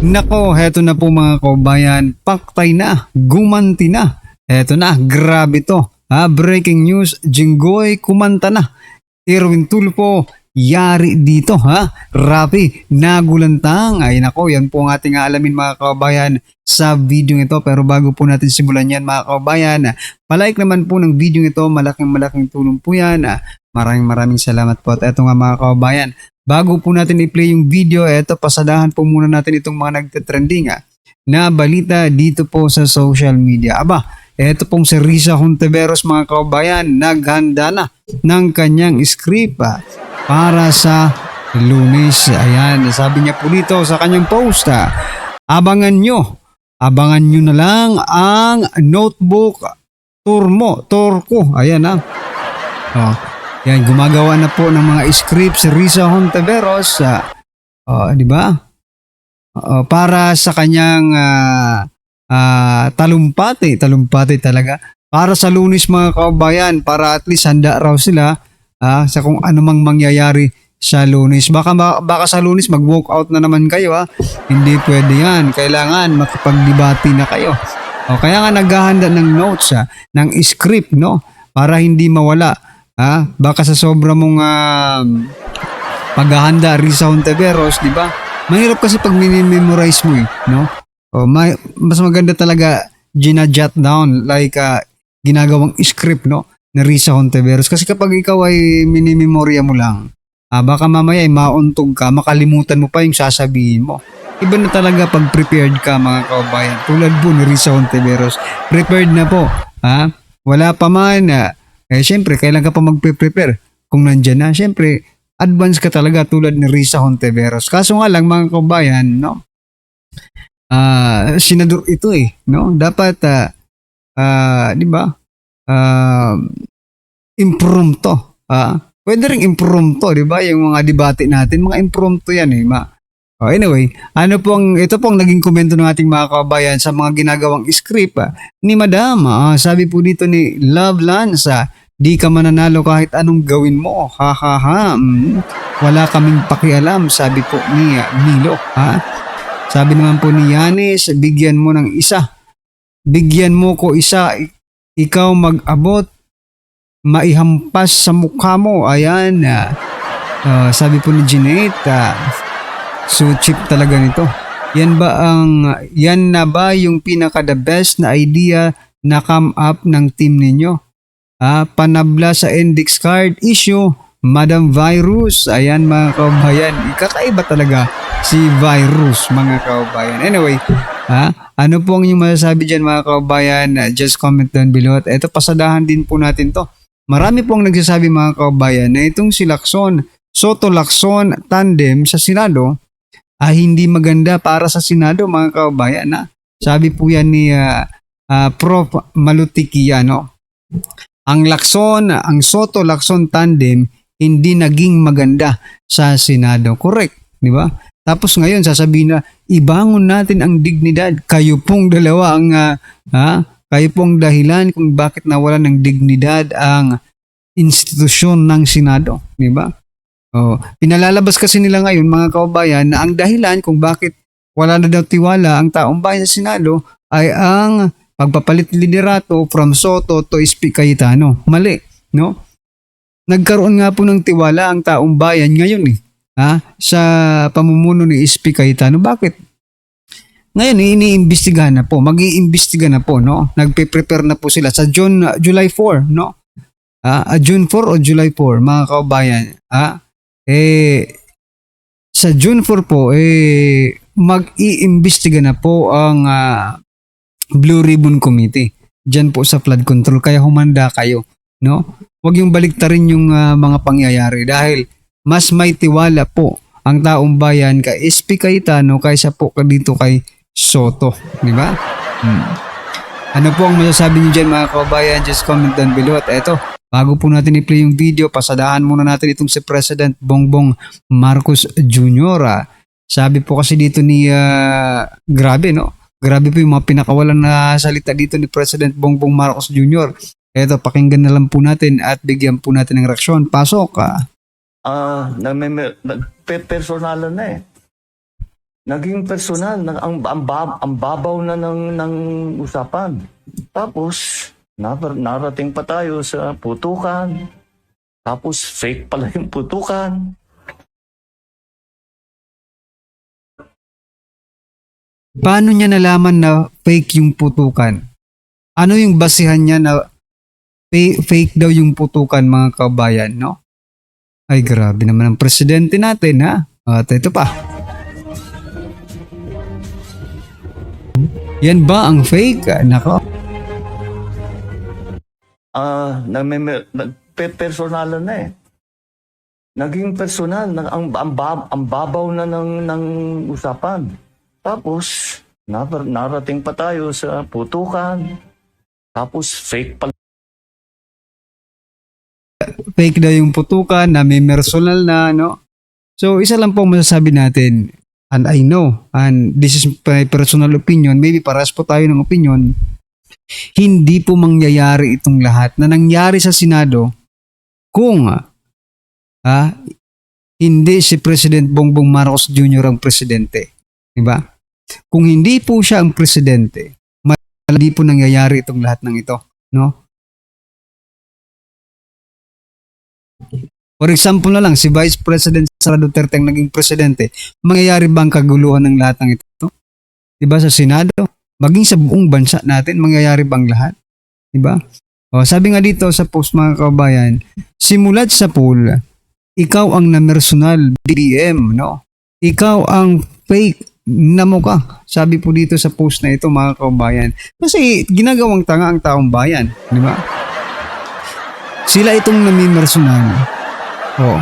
Nako, heto na po mga kabayan, paktay na, gumanti na. Heto na, grabe to. Breaking news, Jinggoy kumanta na. Erwin Tulfo, yari dito ha. Rapi, nagulantang. Ay nako, yan po ang ating aalamin mga kabayan sa video ito. Pero bago po natin simulan yan mga kabayan, palike naman po ng video ito, malaking tulong po yan. Maraming salamat po. At eto nga mga kabayan, bago po natin i-play yung video, eto pasadahan po muna natin itong mga nagte-trending na balita dito po sa social media. Eto pong si Risa Hontiveros mga kabayan, naghanda na ng kanyang script para sa Lunes. Ayan, sabi niya po dito sa kanyang post, abangan nyo na lang ang notebook tour ko. Ayan yan, gumagawa na po ng mga script si Risa Hontiveros, di ba? Para sa kanyang talumpati talaga. Para sa Lunes mga kabayan, para at least handa raw sila sa kung anumang mangyayari sa Lunes. Baka sa Lunes mag-walk out na naman kayo Hindi pwede yan. Kailangan makipagdebate na kayo. Kaya nga naghahanda ng notes, ng script, no? Para hindi mawala. Baka sa sobra mong paghahanda, Risa Hontiveros, di ba? Mahirap kasi pag minimemorize mo no? Mas maganda talaga ginajot down like ginagawang script, no? Na Risa Hontiveros. Kasi kapag ikaw ay minimemorya mo lang, baka mamaya ay mauntog ka, makalimutan mo pa yung sasabihin mo. Iba na talaga pag prepared ka mga kabayan. Tulad po ni Risa Hontiveros. Prepared na po. Wala pa man. Siyempre, kailan ka pa magpe-prepare? Kung nandyan na, siyempre, advance ka talaga tulad ni Risa Hontiveros. Kaso nga lang mga kabayan, no? Senador ito no? Dapat, di ba? Impromptu. Pwede rin impromptu, di ba? Yung mga debate natin, mga impromptu yan Anyway, ito pong naging komento ng ating mga kabayan sa mga ginagawang script ni Madam. Sabi po dito ni Love Lance, di ka mananalo kahit anong gawin mo. Wala kaming pakialam, sabi po ni Milo. Sabi naman po ni Yanis, bigyan mo ng isa. Bigyan mo ko isa, ikaw mag-abot, maihampas sa mukha mo. Ayan. Sabi po ni Jeanette, so cheap talaga nito. Yan na ba yung pinaka the best na idea na come up ng team ninyo? Panabla sa index card issue, Madam Virus. Ayan mga kabayan, kakaiba talaga si Virus mga kabayan. Anyway, ano po ang inyong masasabi dyan mga kabayan? Just comment down below. At eto, pasadahan din po natin to. Marami pong nagsasabi mga kabayan na itong si Soto Lacson tandem sa Senado hindi maganda para sa Senado mga kabayan. Sabi po yan ni Prof. Malutikiano. Ang Soto Lacson tandem hindi naging maganda sa Senado. Correct, di ba? Tapos ngayon sasabihin na ibangon natin ang dignidad. Kayo pong dalawa kayo pong dahilan kung bakit nawalan ng dignidad ang institusyon ng Senado, di ba? Pinalalabas kasi nila ngayon mga kababayan na ang dahilan kung bakit wala na daw tiwala ang taong bayan sa Senado ay ang pagpapalit liderato from Soto to SP Cayetano. Mali, no? Nagkaroon nga po ng tiwala ang taong bayan ngayon sa pamumuno ni SP Cayetano. Bakit? Ngayon iniimbestigahan na po, mag-iimbestiga na po, no? Nagpe-prepare na po sila sa July 4, no? June 4 o July 4 mga kababayan. Sa June 4 po, mag-iimbestiga na po ang Blue Ribbon Committee dyan po sa flood control. Kaya humanda kayo, no? Huwag yung baliktarin yung mga pangyayari dahil mas may tiwala po ang taong bayan kay SP Cayetano kaysa po dito kay Soto, di ba? Ano po ang masasabi niyo dyan mga kababayan? Just comment down below. At eto, bago po natin i-play yung video, pasadahan muna natin itong si President Bongbong Marcos Jr. Sabi po kasi dito ni, grabe no? Grabe po yung mga pinakawalan na salita dito ni President Bongbong Marcos Jr. Eto, pakinggan na lang po natin at bigyan po natin ng reaksyon. Pasok Nagpe-personalan na Naging personal, ang babaw na ng usapan. Tapos, narating pa tayo sa putukan. Tapos, fake pala yung putukan. Paano niya nalaman na fake yung putukan? Ano yung basihan niya na fake daw yung putukan, mga kabayan, no? Ay, grabe naman ang presidente natin, ha? At ito pa. Yan ba ang fake? Nako. Personal na eh. Naging personal, ang babaw na ng usapan. Tapos, narating pa tayo sa putukan. Tapos, fake pala. Fake daw yung putukan, na may personal na, no? So, isa lang po ang masasabi natin, and I know, and this is my personal opinion, maybe paras po tayo ng opinion, hindi po mangyayari itong lahat na nangyari sa Senado kung hindi si President Bongbong Marcos Jr. ang presidente. Diba? Kung hindi po siya ang presidente, hindi po nangyayari itong lahat ng ito. No? For example na lang, si Vice President Sara Duterte ang naging presidente, mangyayari ba ang kaguluhan ng lahat ng ito? Diba sa Senado? Maging sa buong bansa natin, mangyayari bang lahat? Diba? O, sabi nga dito sa post, mga kabayan, simulat sa poll, ikaw ang namersonal BBM, no? Ikaw ang fake na mukha. Sabi po dito sa post na ito, mga kabayan. Kasi ginagawang tanga ang taong bayan, di ba? Sila itong namimersonal. O,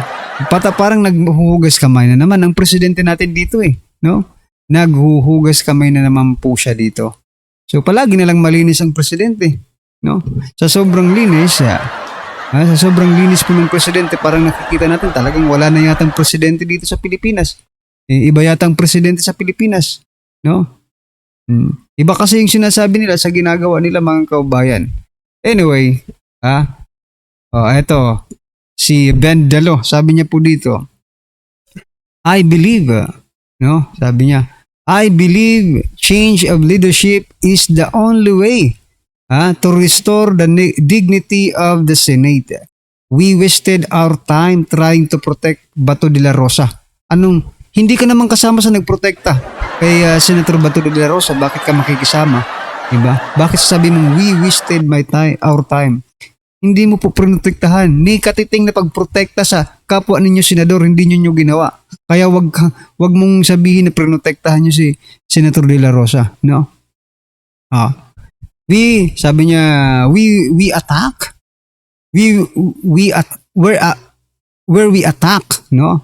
parang naghuhugas kamay na naman ang presidente natin dito eh, no? Naghuhugas kamay na naman po siya dito. So palagi na lang malinis ang presidente, no? Sa sobrang linis, sa sobrang linis po ng presidente, parang nakikita natin talagang wala na yatang presidente dito sa Pilipinas. Iba yatang presidente sa Pilipinas, no? Iba kasi yung sinasabi nila sa ginagawa nila, mga kaubayan. Anyway, eto, si Ben Dalo, sabi niya po dito, I believe, no? Sabi niya, I believe change of leadership is the only way to restore the dignity of the Senate. We wasted our time trying to protect Bato de la Rosa. Hindi ka naman kasama sa nagprotekta kay Senator Bato de la Rosa, bakit ka makikisama? Diba? Bakit sasabi mong we wasted our time? Hindi mo po protektahan. Ni katiting na pagprotekta sa kapwa ninyo senador, hindi nyo ginawa. Kaya wag mong sabihin na protektahan nyo si Senator De La Rosa, no? Sabi niya, we attack. Where we attack, no?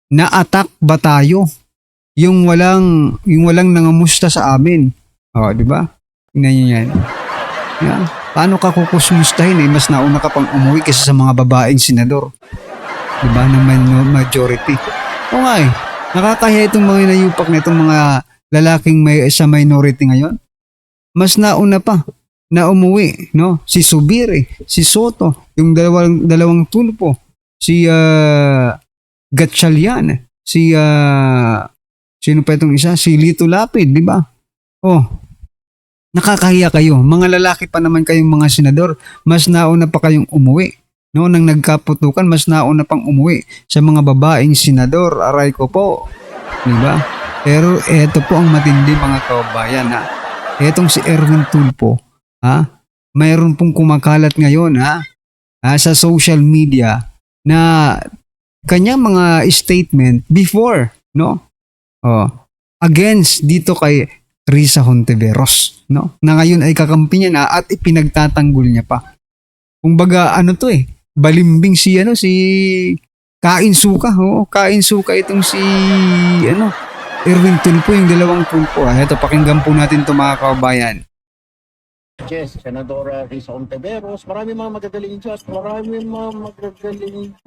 Na-attack ba tayo? Yung walang nangamusta sa amin. Di ba? Tingnan niyo yan. Yeah. Paano ka kukusmustahin mas nauna ka pang umuwi kaysa sa mga babaeng senador. Diba? Na majority. O nga nakakahiya itong mga inayupak na itong mga lalaking sa minority ngayon. Mas nauna pa na umuwi, no? Si Subir, si Soto, yung dalawang tulpo, si Gatchalian, si sino pa itong isa? Si Lito Lapid, di ba? Nakakahiya kayo. Mga lalaki pa naman kayong mga senador. Mas nauna pa kayong umuwi. No, nang nagkaputukan, mas nauna pang umuwi sa mga babaeng senador. Aray ko po. Diba? Pero eto po ang matindi, mga kababayan. Etong si Erwin Tulfo, mayroon pong kumakalat ngayon sa social media na kanyang mga statement before, no? Against dito kay Risa Hontiveros, no? Na ngayon ay kakampi niya na at ipinagtatanggol niya pa. Kung baga balimbing si Kain Suka, Kain Suka itong si Erwin Tulfo, yung dalawang Tulfo. Ito, pakinggan po natin ito, mga kababayan. Yes, Senadora Risa Hontiveros, marami mga magagaling dyan.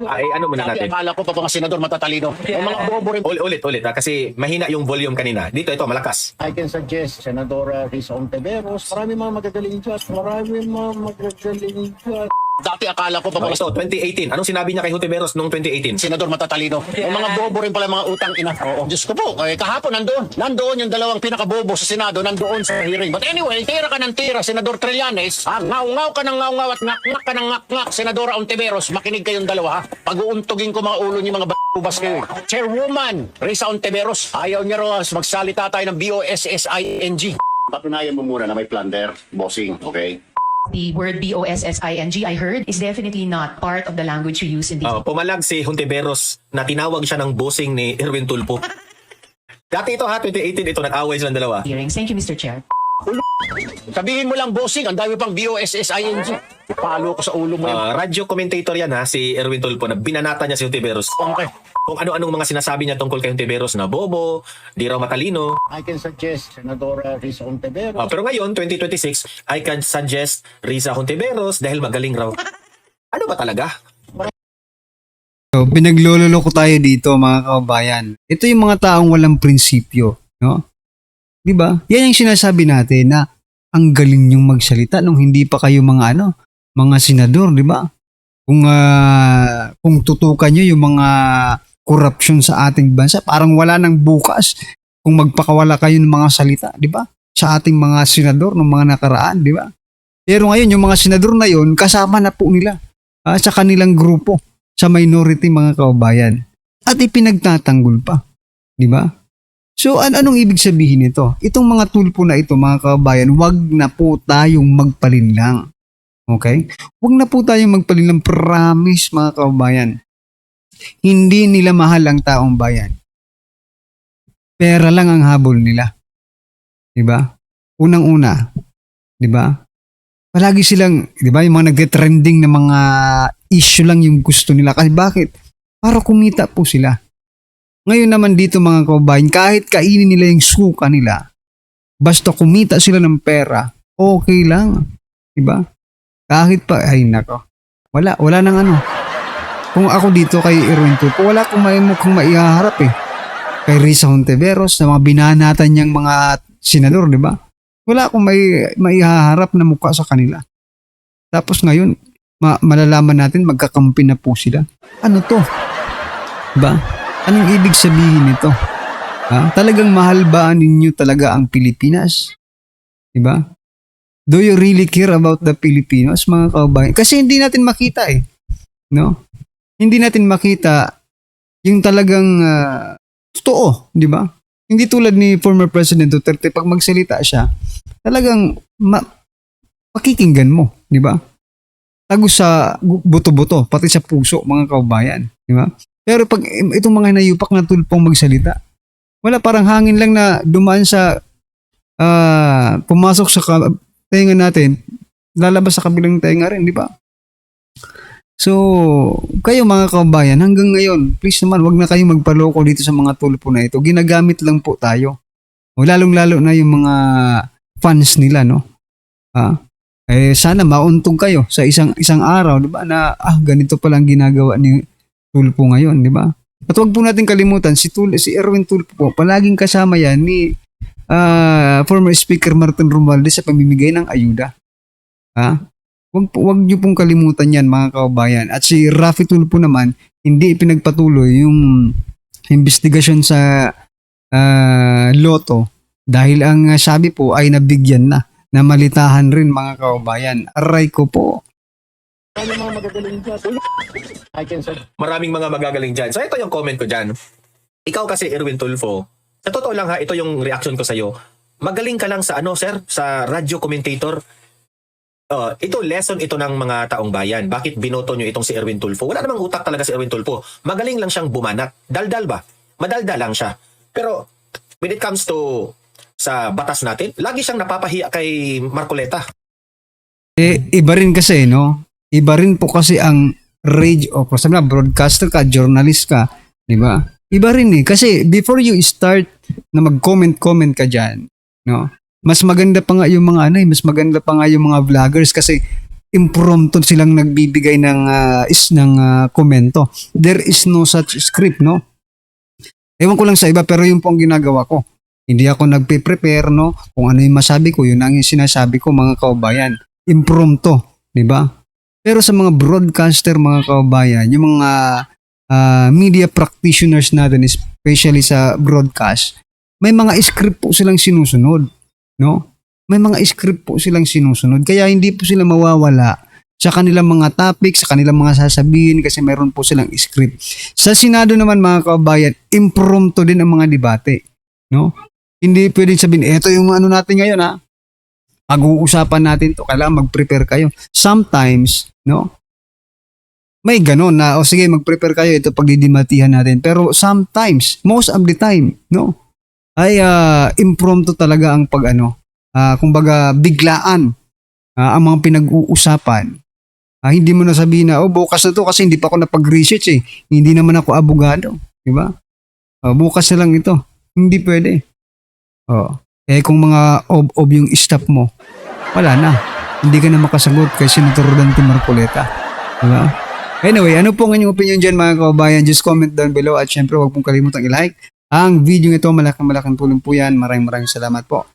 Ay, ano muna natin? Akala ko pa mga senador matatalino. Ang mga bobo rin. Ulit, kasi mahina yung volume kanina. Dito, ito, malakas. I can suggest, Senadora Risa Hontiveros, marami mga magagaling dyan. Dati akala ko pa Oh, ito, 2018. Anong sinabi niya kay Hontiveros noong 2018? senador matatalino. Yung mga bobo rin pala mga utang ina. Oo. Diyos ko po, kahapon nandoon yung dalawang pinakabobo sa Senado, nandoon sa hearing. But anyway, tira ka ng tira, Senador Trillanes. Ngaw-ngaw ka ng ngaw-ngaw at ngak-ngak ka ng ngak-ngak, Senadora Ontiveros. Makinig kayong dalawa ha. Pag-uuntugin ko mga ulo niyo mga bubas kayo. Chairwoman Risa Ontiveros, ayaw niya raw magsalita tayo ng BOSSING. Patunayan mo muna na may plunder, bossing, okay? The word BOSSING, I heard, is definitely not part of the language you use in these Pumalag si Hontiveros na tinawag siya ng bossing ni Erwin Tulfo. Dati ito ha, 2018 ito, nag-away silang dalawa. hearings. Thank you, Mr. Chair. Sabihin mo lang bossing, ang dami pang BOSSING. Palo ko sa ulo mo yan. Radio commentator yan ha, si Erwin Tulfo, na binanata niya si Hontiveros. Okay. Kung ano-anong mga sinasabi niya tungkol kay Hontiveros na bobo, di raw matalino. I can suggest Senadora Risa Ontiveros. Pero ngayon, 2026, I can suggest Risa Hontiveros dahil magaling raw. Ano ba talaga? So, pinaglololoko tayo dito mga kababayan. Ito yung mga taong walang prinsipyo, no? 'Di ba? Yan yung sinasabi natin na ang galing yung magsalita nung hindi pa kayo mga mga senador, 'di ba? Kung tutukan niyo yung mga corruption sa ating bansa, parang wala nang bukas kung magpakawala kayo ng mga salita, 'di ba? Sa ating mga senador ng mga nakaraan, 'di ba? Pero ngayon yung mga senador na yon kasama na po nila sa kanilang grupo sa minority mga kababayan at ipinagtatanggol pa, 'di ba? So anong ibig sabihin nito? Itong mga tulpo na ito mga kababayan, wag na po tayong magpalinlang. Okay? Wag na po tayong magpalinlang, promise mga kababayan. Hindi nila mahal ang taong bayan. Pera lang ang habol nila. 'Di ba? Unang-una, 'di ba? Palagi silang, 'di ba, yung mga nagte-trending na mga issue lang yung gusto nila. Kasi bakit? Para kumita po sila. Ngayon naman dito mga kababayan, kahit kainin nila yung suka nila, basta kumita sila ng pera, okay lang. 'Di ba? Kahit pa, ay nako. Wala nang Kung ako dito kay Erwin Tulfo, wala akong mukhang maihaharap eh. Kay Risa Hontiveros, na mga binanatan niyang mga senador, di ba? Wala akong maihaharap na mukha sa kanila. Tapos ngayon, malalaman natin magkakampi na po sila. Ano to? Diba? Anong ibig sabihin nito? Talagang mahal ba ninyo talaga ang Pilipinas? Diba? Do you really care about the Filipinos, mga kababayan? Kasi hindi natin makita eh. No? Hindi natin makita yung talagang totoo, di ba? Hindi tulad ni former President Duterte, pag magsalita siya, talagang pakikinggan mo, di ba? Tagos sa buto-buto, pati sa puso, mga kababayan, di ba? Pero pag itong mga nayupak na tulpong magsalita, wala, parang hangin lang na dumaan sa pumasok sa tenga natin, lalabas sa kabilang tenga rin, di ba? So, kayo mga kababayan, hanggang ngayon, please naman, wag na kayong magpaloko dito sa mga tulpo na ito. Ginagamit lang po tayo. O lalong-lalo na yung mga fans nila, no? Sana mauntog kayo sa isang araw, di ba? Na, ganito palang ginagawa ni Tulfo ngayon, di ba? At wag po natin kalimutan, si Erwin Tulfo po, palaging kasama yan ni former Speaker Martin Romualdez sa pamimigay ng ayuda. Wag niyo pong kalimutan yan mga kababayan. At si Raffy Tulfo naman, hindi ipinagpatuloy yung investigasyon sa Lotto dahil ang sabi po ay nabigyan na malitahan rin mga kababayan. Aray ko po. Maraming mga magagaling dyan. So ito yung comment ko dyan. Ikaw kasi Erwin Tulfo, sa totoo lang ha, ito yung reaction ko sa'yo. Magaling ka lang sa sir? Sa radio commentator. Ito lesson ito ng mga taong bayan. Bakit binoto nyo itong si Erwin Tulfo? Wala namang utak talaga si Erwin Tulfo. Magaling lang siyang bumanat. Daldal ba? Madaldal lang siya. Pero when it comes to sa batas natin, lagi siyang napapahiya kay Marcoleta. Iba rin kasi, no? Iba rin po kasi ang radio, sabi na, broadcaster ka, journalist ka, di ba? Iba rin eh. Kasi before you start na mag-comment ka dyan, no? Mas maganda pa nga yung mga mas maganda pa nga yung mga vloggers kasi impromptu silang nagbibigay ng komento. There is no such script, no? Ewan ko lang sa iba, pero yung pong ginagawa ko. Hindi ako nagpe-prepare, no? Kung ano yung masabi ko, yun ang yung sinasabi ko mga kababayan. Impromptu, di ba? Pero sa mga broadcaster, mga kababayan, yung mga media practitioners natin, especially sa broadcast, may mga script po silang sinusunod, no? May mga script po silang sinusunod, kaya hindi po sila mawawala sa kanilang mga topics, sa kanilang mga sasabihin kasi meron po silang script. Sa Senado naman, mga kababayan, impromptu din ang mga debate, no? Hindi pwedeng sabihin, eto yung ano natin ngayon, ha? Pag-uusapan natin to, kailangan mag-prepare kayo. Sometimes, no? May ganon na, o sige, mag-prepare kayo, ito pagdidimatihan natin. Pero sometimes, most of the time, no? Ay impromptu talaga ang kumbaga biglaan ang mga pinag-uusapan. Hindi mo na sabihin na, bukas na to kasi hindi pa ako napag-research eh. Hindi naman ako abogado. Diba? Bukas na lang ito. Hindi pwede. Kung mga ob yung staff mo, wala na. Hindi ka na makasagot kay Senator Dante Marcoleta. Diba? Anyway, ano po ang inyong opinion dyan, mga kababayan? Just comment down below at syempre huwag pong kalimutang i-like ang video ito. Malaking tulong po yan. Maraming salamat po.